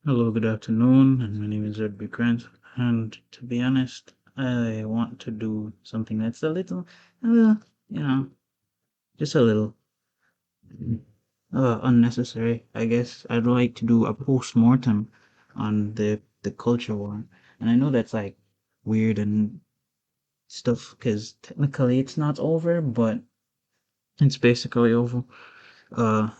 Hello, good afternoon, and my name is Ed Grant. And to be honest, I want to do something that's a little, you know, just a little unnecessary. I guess I'd like to do a post-mortem on the culture war, and I know that's like weird and stuff because technically it's not over, but it's basically over. A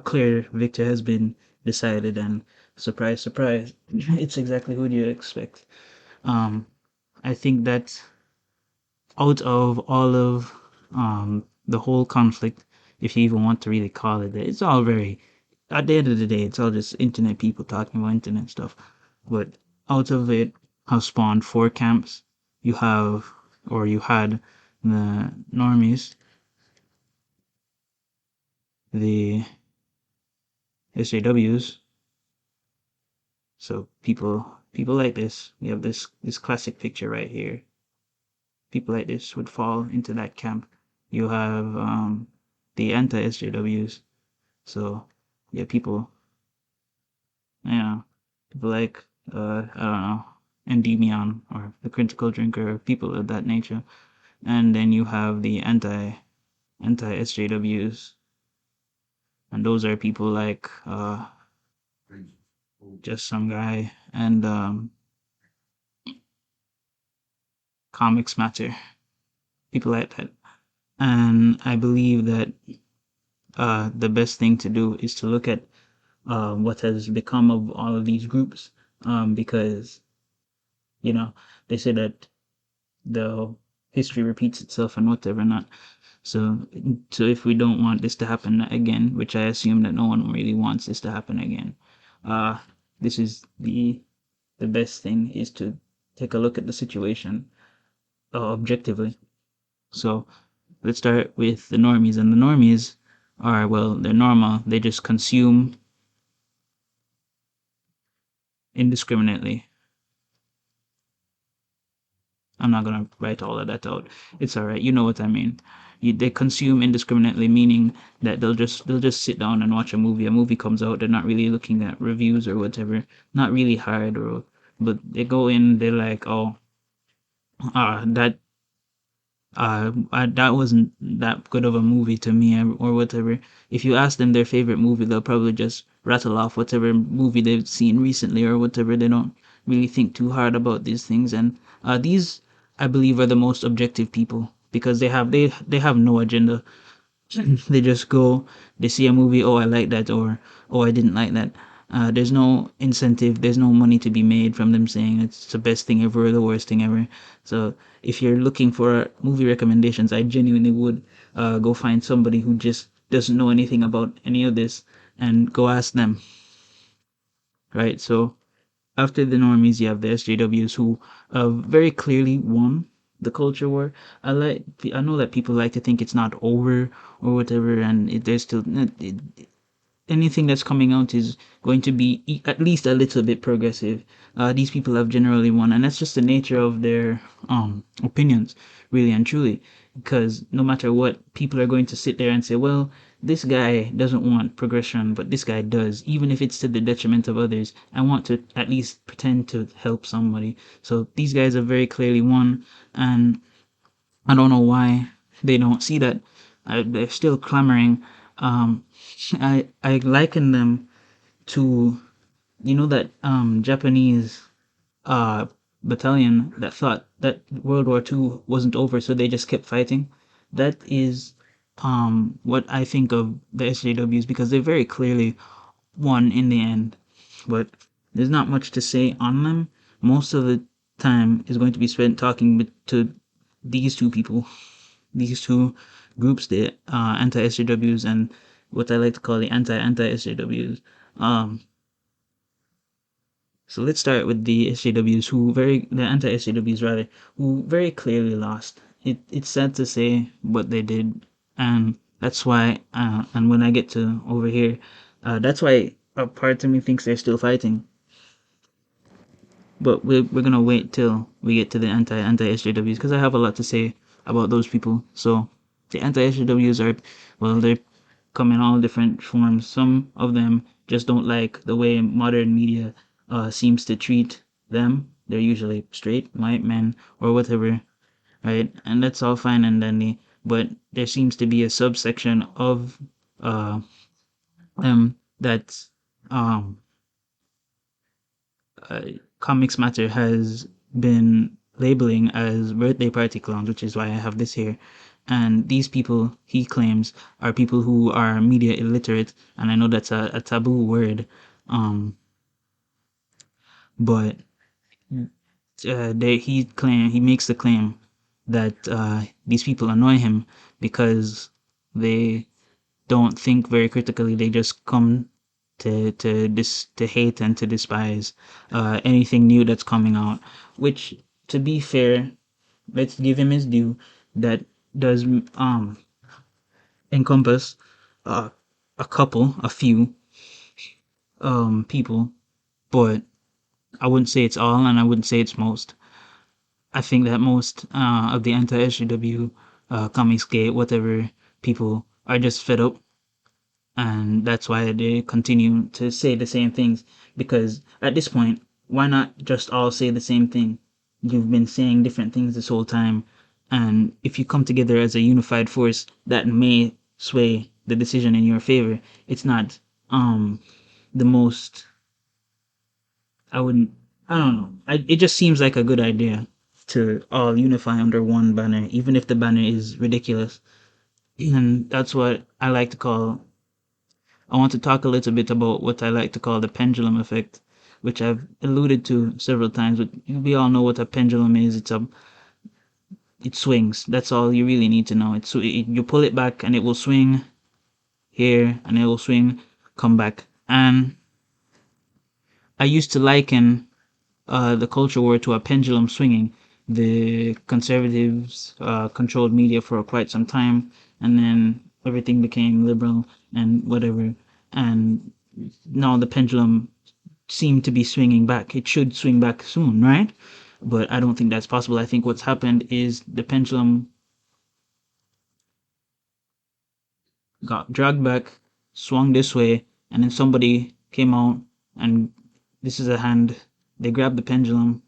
clear victor has been decided, and surprise, surprise, it's exactly who you expect. Um, I think that out of all of the whole conflict, if you even want to really call it that, it's all very, at the end of the day, it's all just internet people talking about internet stuff. But out of it have spawned four camps. You have, or you had the normies, the SJWs. So people like this. We have this classic picture right here. People like this would fall into that camp. You have the anti-SJWs. So yeah, yeah, people like I don't know, Endymion or the critical drinker, people of that nature. And then you have the anti-SJWs, and those are people like just some guy and comics matter, people like that. And I believe that the best thing to do is to look at what has become of all of these groups, because you know they say that the history repeats itself and whatever not. So, so if we don't want this to happen again, which I assume that no one really wants this to happen again, uh, this is the best thing is to take a look at the situation objectively. So let's start with the normies, and the normies are, well, they're normal. They just consume indiscriminately. I'm not gonna write all of that out. It's all right. You know what I mean. They consume indiscriminately, meaning that they'll just sit down and watch a movie. A movie comes out, they're not really looking at reviews or whatever. Not really hard, or but they go in. They're like, oh, that that wasn't that good of a movie to me, or whatever. If you ask them their favorite movie, they'll probably just rattle off whatever movie they've seen recently or whatever. They don't really think too hard about these things, and these, I believe, are the most objective people because they have no agenda. They just go, they see a movie, oh, I like that, or oh, I didn't like that. There's no incentive, there's no money to be made from them saying it's the best thing ever or the worst thing ever. So if you're looking for movie recommendations, I genuinely would go find somebody who just doesn't know anything about any of this and go ask them, right? So after the normies, you have the SJWs who very clearly won the culture war. I know that people like to think it's not over or whatever, and there's still anything that's coming out is going to be at least a little bit progressive. These people have generally won, and that's just the nature of their opinions, really and truly. Because no matter what, people are going to sit there and say, well, this guy doesn't want progression, but this guy does, even if it's to the detriment of others. I want to at least pretend to help somebody. So these guys have very clearly won, and I don't know why they don't see that. They're still clamoring. Um, I liken them to, that Japanese uh battalion that thought that World War II wasn't over, so they just kept fighting. That is what I think of the SJWs, because they very clearly won in the end. But there's not much to say on them. Most of the time is going to be spent talking to these two people, these two groups, the anti-SJWs and what I like to call the anti-SJWs. Um, so let's start with the SJWs, the anti-SJWs rather, who very clearly lost. It's sad to say, but they did, and that's why. And when I get to over here, that's why a part of me thinks they're still fighting. But we're gonna wait till we get to the anti-SJWs because I have a lot to say about those people. So the anti-SJWs are, well, they're come in all different forms. Some of them just don't like the way modern media seems to treat them. They're usually straight white men or whatever, right? And that's all fine and dandy. But there seems to be a subsection of uh, that um, uh, Comics Matter has been labeling as birthday party clowns, which is why I have this here. And these people, he claims, are people who are media illiterate, and I know that's a taboo word, um, but he makes the claim that these people annoy him because they don't think very critically. They just come to hate and to despise anything new that's coming out. Which, to be fair, let's give him his due. That does encompass uh, a few people, but I wouldn't say it's all, and I wouldn't say it's most. I think that most of the anti-SJW comics gay whatever people are just fed up, and that's why they continue to say the same things. Because at this point, why not just all say the same thing? You've been saying different things this whole time, and if you come together as a unified force, that may sway the decision in your favor. It's not the most. I wouldn't. I don't know. It just seems like a good idea to all unify under one banner, even if the banner is ridiculous. And that's what I like to call. I want to talk a little bit about what I like to call the pendulum effect, which I've alluded to several times. But we all know what a pendulum is. It swings. That's all you really need to know. You pull it back and it will swing here and it will swing, come back. And I used to liken the culture war to a pendulum swinging. The conservatives controlled media for quite some time, and then everything became liberal and whatever. And now the pendulum seemed to be swinging back. It should swing back soon, right? But I don't think that's possible. I think what's happened is the pendulum got dragged back, swung this way, and then somebody came out and this is a hand. They grabbed the pendulum,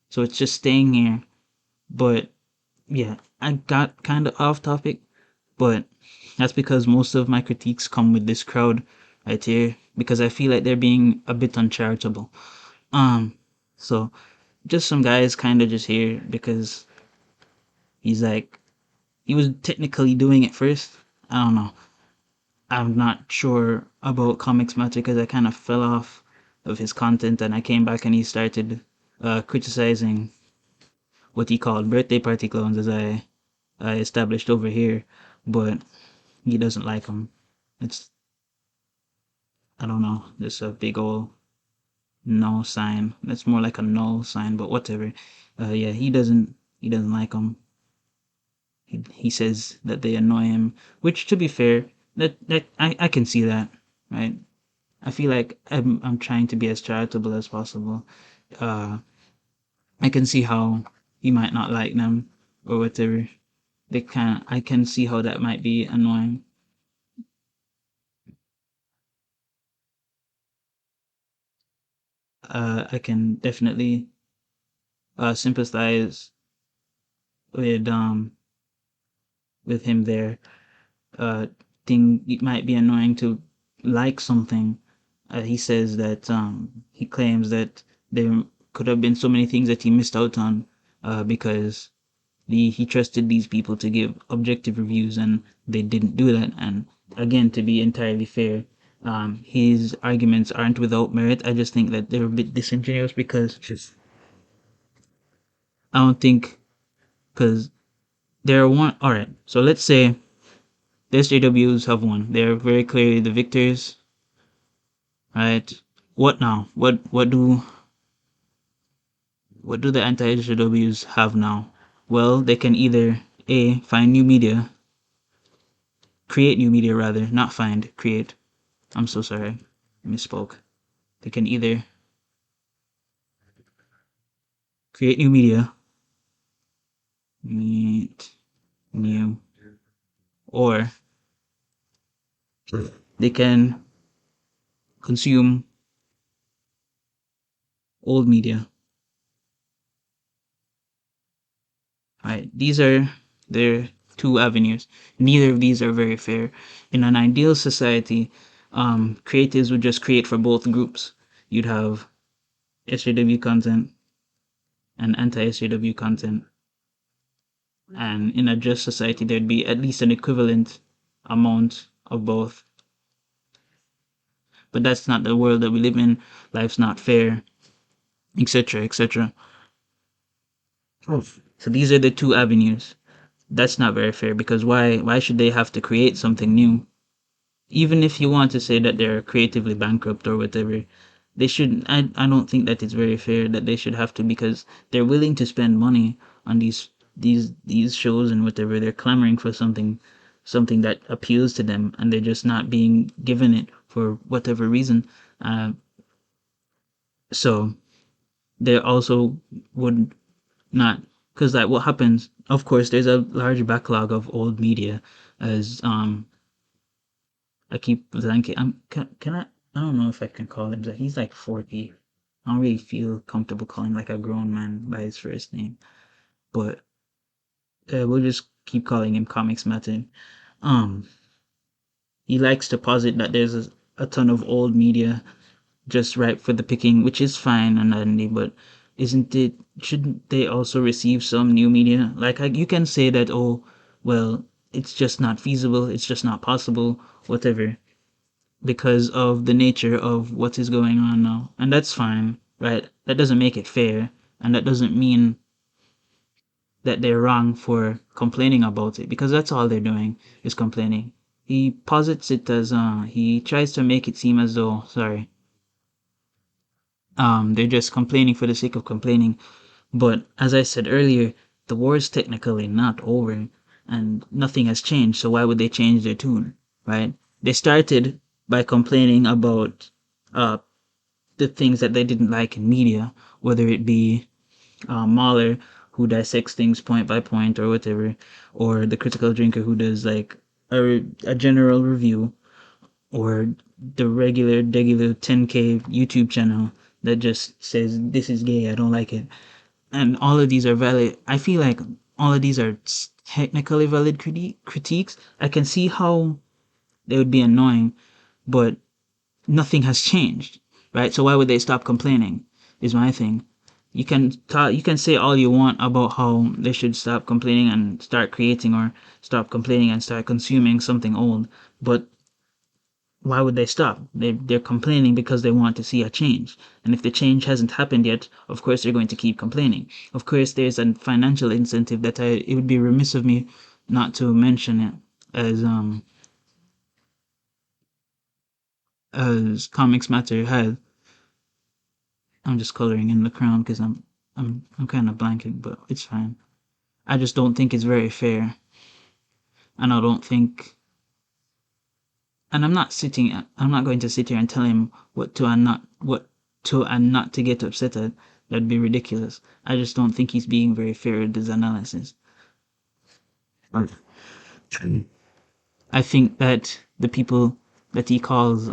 so it's just staying here. But yeah, I got kind of off topic, but that's because most of my critiques come with this crowd right here because I feel like they're being a bit uncharitable. Um, so just some guys kind of just here because he's like he was technically doing it first. I don't know. I'm not sure about Comics Matter because I kind of fell off of his content and I came back and he started criticizing what he called birthday party clones as I established over here, but he doesn't like them. It's I don't know. There's a big old no sign. That's more like a null sign, but whatever. Yeah, he doesn't like them. He says that they annoy him, which to be fair, that I can see that, right? I feel like I'm trying to be as charitable as possible. Uh, I can see how he might not like them or whatever. I can see how that might be annoying. I can definitely sympathize with him there. Uh, thing it might be annoying to like something. He says that he claims that there could have been so many things that he missed out on because he trusted these people to give objective reviews and they didn't do that. And again, to be entirely fair, his arguments aren't without merit. I just think that they're a bit disingenuous because I don't think because they're one. All right, so let's say the SJWs have won. They're very clearly the victors, right? What now? What do the anti-SJWs have now? Well, they can either A, find new media, create new media rather, not find, create. I'm so sorry. I misspoke. They can either create new media, meet new, or They can consume old media. Right? These are their two avenues. Neither of these are very fair. In an ideal society, creatives would just create for both groups. You'd have SJW content and anti-SJW content, and in a just society, there'd be at least an equivalent amount of both. But that's not the world that we live in. Life's not fair, etc., etc. So these are the two avenues. That's not very fair because why should they have to create something new? Even if you want to say that they're creatively bankrupt or whatever, they shouldn't. I don't think that it's very fair that they should have to, because they're willing to spend money on these shows and whatever. They're clamoring for something that appeals to them, and they're just not being given it for whatever reason. Uh, so they also would not, because like what happens, of course there's a large backlog of old media, as I keep blanking. I don't know if I can call him that. He's like 40. I don't really feel comfortable calling like a grown man by his first name, but we'll just keep calling him Comics Matter. Um, he likes to posit that there's a ton of old media just ripe for the picking, which is fine and dandy, but isn't it? Shouldn't they also receive some new media? Like you can say that, oh, well, it's just not feasible, it's just not possible, whatever, because of the nature of what is going on now, and that's fine, right? That doesn't make it fair, and that doesn't mean that they're wrong for complaining about it, because that's all they're doing is complaining. He posits it as he tries to make it seem as though, sorry, they're just complaining for the sake of complaining. But as I said earlier, the war is technically not over, and nothing has changed. So why would they change their tune, right? They started by complaining about uh, the things that they didn't like in media, whether it be Mahler, who dissects things point by point or whatever, or the critical drinker, who does like a general review, or the regular 10K YouTube channel that just says this is gay, I don't like it. And all of these are valid. I feel like all of these are technically valid critiques. I can see how they would be annoying, but nothing has changed, right? So why would they stop complaining? Is my thing. You can say all you want about how they should stop complaining and start creating, or stop complaining and start consuming something old, but why would they stop? They're complaining because they want to see a change. And if the change hasn't happened yet, of course they're going to keep complaining. Of course, there's a financial incentive that it would be remiss of me not to mention it, as Comics Matter had. I'm just coloring in the crown because I'm kind of blanking, but it's fine. I just don't think it's very fair, and I don't think, and I'm not going to sit here and tell him what to and not to get upset at. That'd be ridiculous. I just don't think he's being very fair with his analysis. Right. I think that the people that he calls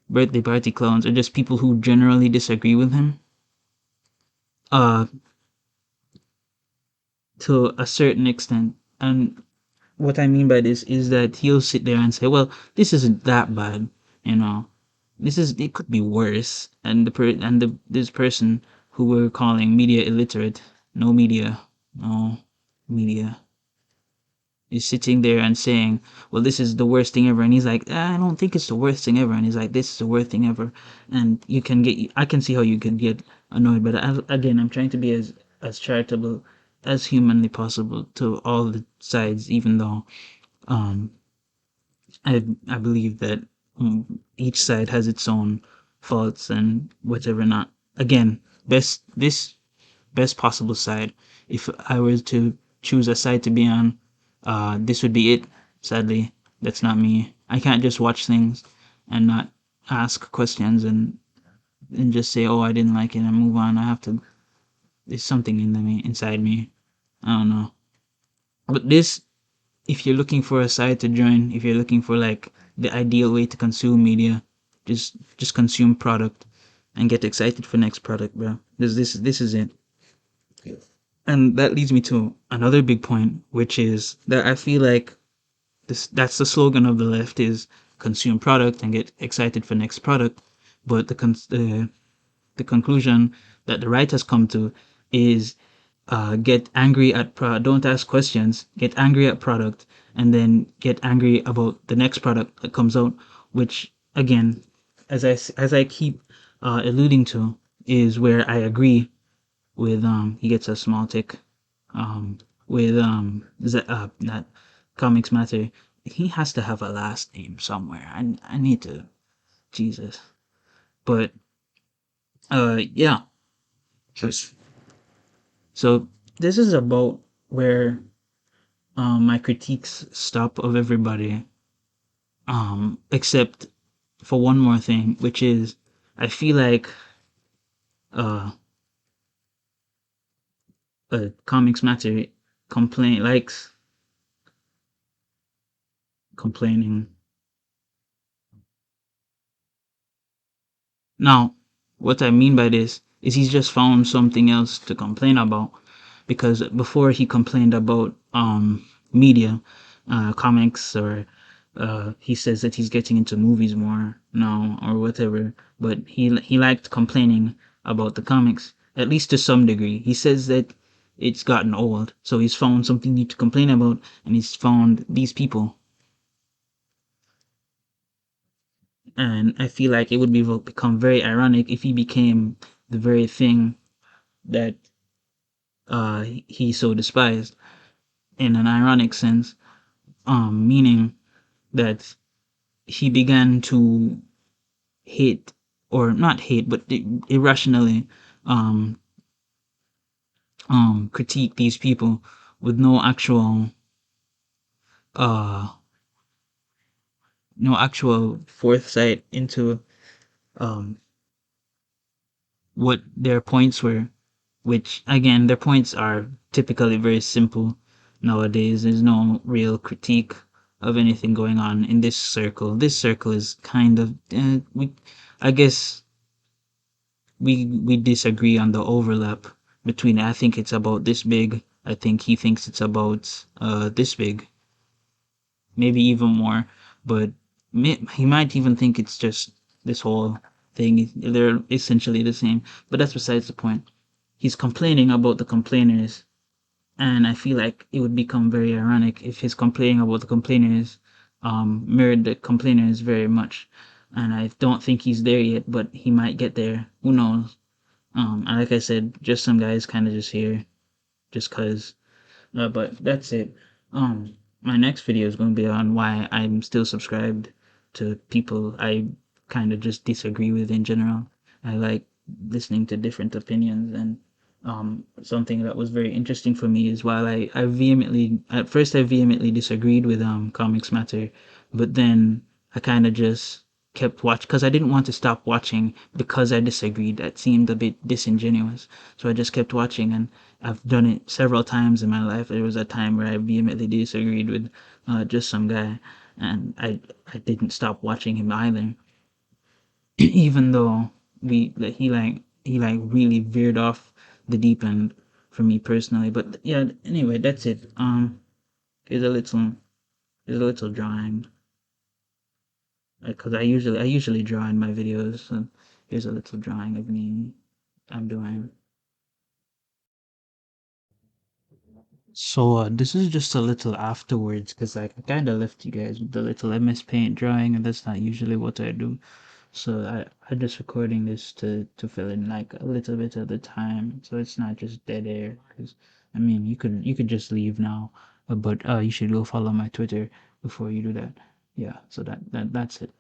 birthday party clowns are just people who generally disagree with him. Uh, to a certain extent. And what I mean by this is that he'll sit there and say, "Well, this isn't that bad, you know. It could be worse." And this person who we're calling media illiterate, no media, no media, is sitting there and saying, "Well, this is the worst thing ever," and he's like, "I don't think it's the worst thing ever," and he's like, "This is the worst thing ever," and I can see how you can get annoyed, but again, I'm trying to be as charitable as humanly possible to all the sides, even though um I believe that each side has its own faults and whatever not. Again, best possible side. If I were to choose a side to be on, this would be it. Sadly, that's not me. I can't just watch things and not ask questions and just say, "Oh, I didn't like it," and move on. I have to. There's something inside me. I don't know. But this if you're looking for a site to join, if you're looking for like the ideal way to consume media, just consume product and get excited for next product, bro. This is it. And that leads me to another big point, which is that I feel like that's the slogan of the left is consume product and get excited for next product. But the conclusion that the right has come to is get angry at don't ask questions, get angry at product, and then get angry about the next product that comes out, which again, as I keep alluding to, is where I agree with he gets a small tick with that comics matter. He has to have a last name somewhere. I need to Jesus, but yeah. Yes. So this is about where my critiques stop of everybody, except for one more thing, which is I feel like uh, comics matter likes complaining. Now, what I mean by this is he's just found something else to complain about, because before he complained about media, comics, or he says that he's getting into movies more now or whatever, but he liked complaining about the comics, at least to some degree. He says that it's gotten old, so he's found something new to complain about, and he's found these people. And I feel like it would become very ironic if he became the very thing that he so despised, in an ironic sense, meaning that he began to hate, or not hate, but irrationally um, critique these people with uh, no actual foresight into um, what their points were, which again, their points are typically very simple nowadays. There's no real critique of anything going on in this circle. This circle is kind of, I guess we disagree on the overlap between. I think it's about this big. I think he thinks it's about this big, maybe even more. But he might even think it's just this whole thing. They're essentially the same. But that's besides the point. He's complaining about the complainers, and I feel like it would become very ironic if his complaining about the complainers mirrored the complainers very much. And I don't think he's there yet, but he might get there. Who knows? And like I said, just some guys kind of just here, just cause. But that's it. My next video is going to be on why I'm still subscribed to people I kind of just disagree with in general. I like listening to different opinions, and something that was very interesting for me is while I vehemently, at first I vehemently disagreed with Comics Matter, but then I kind of just kept watching because I didn't want to stop watching because I disagreed. That seemed a bit disingenuous. So I just kept watching, and I've done it several times in my life. There was a time where I vehemently disagreed with just some guy, and I didn't stop watching him either, even though he like really veered off the deep end for me personally. But yeah, anyway, that's it. Here's a little here's a little drawing, because I usually draw in my videos. So here's a little drawing of me I'm doing. So this is just a little afterwards, because like I kind of left you guys with the little MS Paint drawing, and that's not usually what I do. So I'm just recording this to fill in like a little bit of the time, so it's not just dead air. Because I mean, you could just leave now, but you should go follow my Twitter before you do that. Yeah, so that's it.